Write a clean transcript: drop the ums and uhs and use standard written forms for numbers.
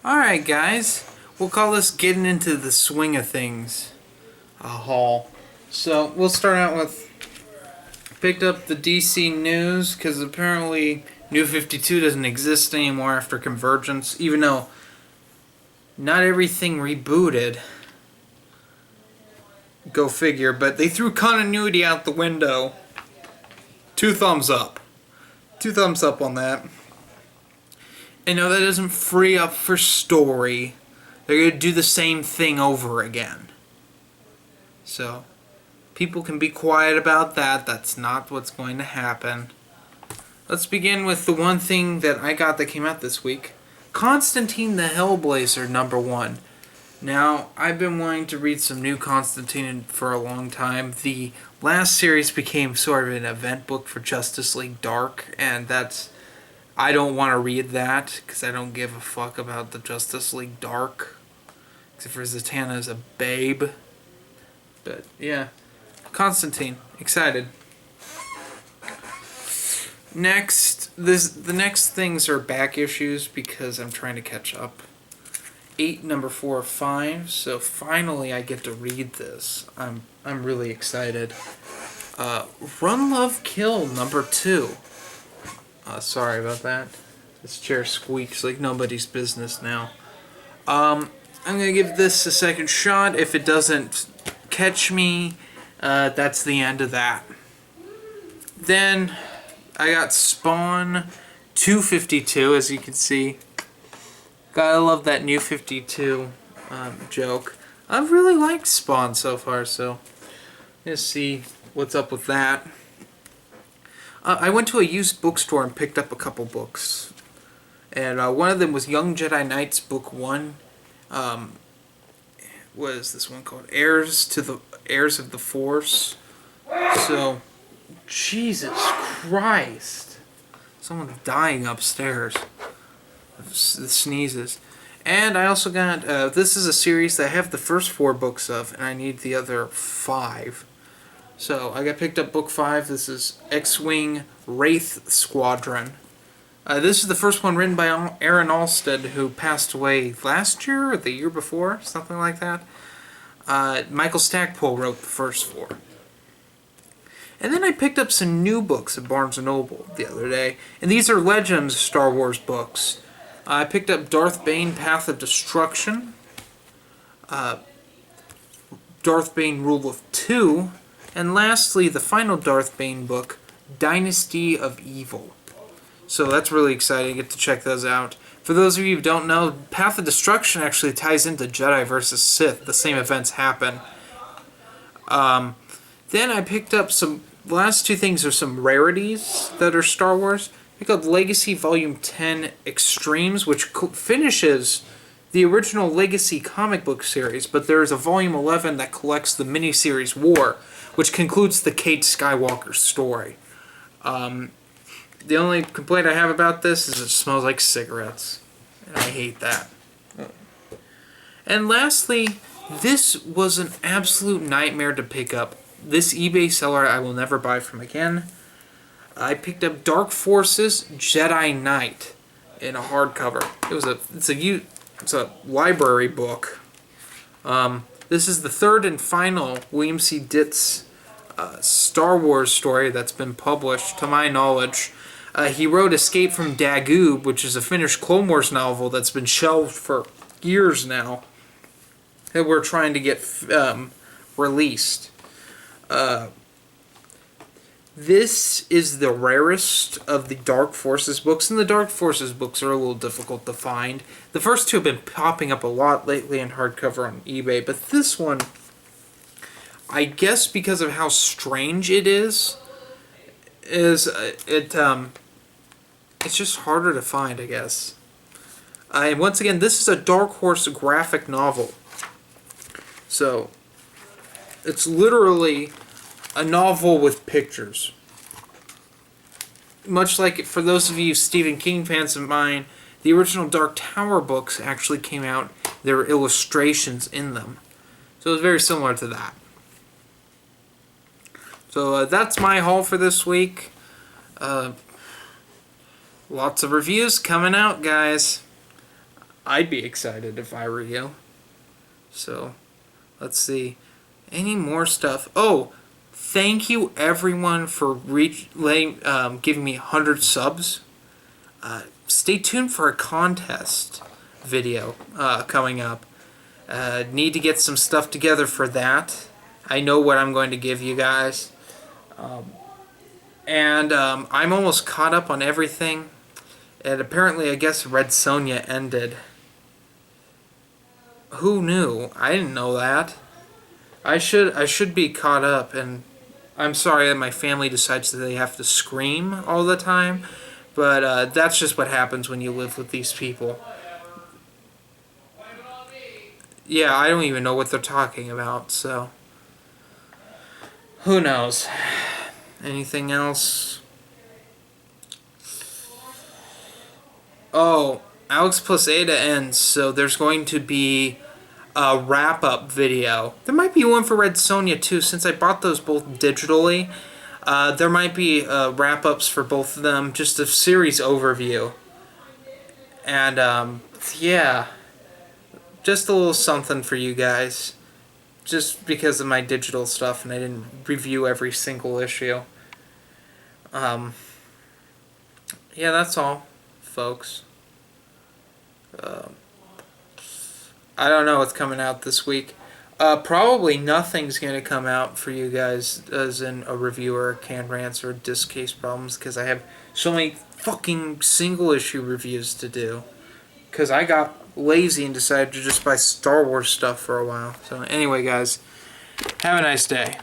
Alright guys, we'll call this getting into the swing of things a haul. So we'll start out with, picked up the DC news because apparently New 52 doesn't exist anymore after Convergence, even though not everything rebooted. Go figure, but they threw continuity out the window. Two thumbs up. Two thumbs up on that. And no, that doesn't free up for story. They're going to do the same thing over again. So, people can be quiet about that. That's not what's going to happen. Let's begin with the one thing that I got that came out this week. Constantine the Hellblazer #1. Now, I've been wanting to read some new Constantine for a long time. The last series became sort of an event book for Justice League Dark, and I don't want to read that because I don't give a fuck about the Justice League Dark. Except for Zatanna as a babe. But yeah, Constantine, excited. Next, the next things are back issues because I'm trying to catch up. 8 number 4 of 5. So finally I get to read this. I'm really excited. Run Love Kill #2. Sorry about that. This chair squeaks like nobody's business now. I'm going to give this a second shot. If it doesn't catch me, that's the end of that. Then I got Spawn 252, as you can see. Gotta love that New 52 joke. I've really liked Spawn so far, so let's see what's up with that. I went to a used bookstore and picked up a couple books. And one of them was Young Jedi Knights Book 1. What is this one called? Heirs of the Force. So, Jesus Christ. Someone's dying upstairs. The sneezes. And I also got, this is a series that I have the first 4 books of, and I need the other 5. So, I got picked up book 5. This is X-Wing Wraith Squadron. This is the first one written by Aaron Alsted, who passed away last year or the year before, something like that. Michael Stackpole wrote the first 4. And then I picked up some new books at Barnes & Noble the other day, and these are Legends Star Wars books. I picked up Darth Bane Path of Destruction, Darth Bane Rule of 2, and lastly, the final Darth Bane book, Dynasty of Evil. So that's really exciting. I get to check those out. For those of you who don't know, Path of Destruction actually ties into Jedi vs. Sith. The same events happen. Then I picked up the last 2 things are some rarities that are Star Wars. I picked up Legacy Volume 10 Extremes, which finishes the original Legacy comic book series, but there is a Volume 11 that collects the miniseries War, which concludes the Kate Skywalker story. The only complaint I have about this is it smells like cigarettes, and I hate that. And lastly, this was an absolute nightmare to pick up. This eBay seller I will never buy from again. I picked up Dark Forces Jedi Knight in a hardcover. It's a library book. This is the 3rd and final William C. Ditt's Star Wars story that's been published, to my knowledge. He wrote Escape from Dagoob, which is a finished Clone Wars novel that's been shelved for years now, that we're trying to get released. This is the rarest of the Dark Forces books, and the Dark Forces books are a little difficult to find. The first 2 have been popping up a lot lately in hardcover on eBay, but this one, I guess because of how strange it is it's just harder to find, I guess. And once again, this is a Dark Horse graphic novel. So, it's literally a novel with pictures. Much like, for those of you Stephen King fans of mine, the original Dark Tower books actually came out. There were illustrations in them. So it was very similar to that. So that's my haul for this week. Lots of reviews coming out, guys. I'd be excited if I were you. So, let's see. Any more stuff? Oh, thank you everyone for giving me 100 subs. Stay tuned for a contest video coming up. Need to get some stuff together for that. I know what I'm going to give you guys. And I'm almost caught up on everything. And apparently, I guess Red Sonja ended. Who knew? I didn't know that. I should be caught up, and I'm sorry that my family decides that they have to scream all the time, but that's just what happens when you live with these people. Yeah, I don't even know what they're talking about, so who knows? Anything else? Oh, Alex plus Ada ends, so there's going to be a wrap-up video. There might be one for Red Sonja too, since I bought those both digitally. There might be wrap-ups for both of them, just a series overview. And, yeah, just a little something for you guys. Just because of my digital stuff, and I didn't review every single issue. Yeah, that's all, folks. I don't know what's coming out this week. Probably nothing's going to come out for you guys as in a review or canned rants or disc case problems, because I have so many fucking single issue reviews to do. Because I got lazy and decided to just buy Star Wars stuff for a while. So anyway, guys, have a nice day.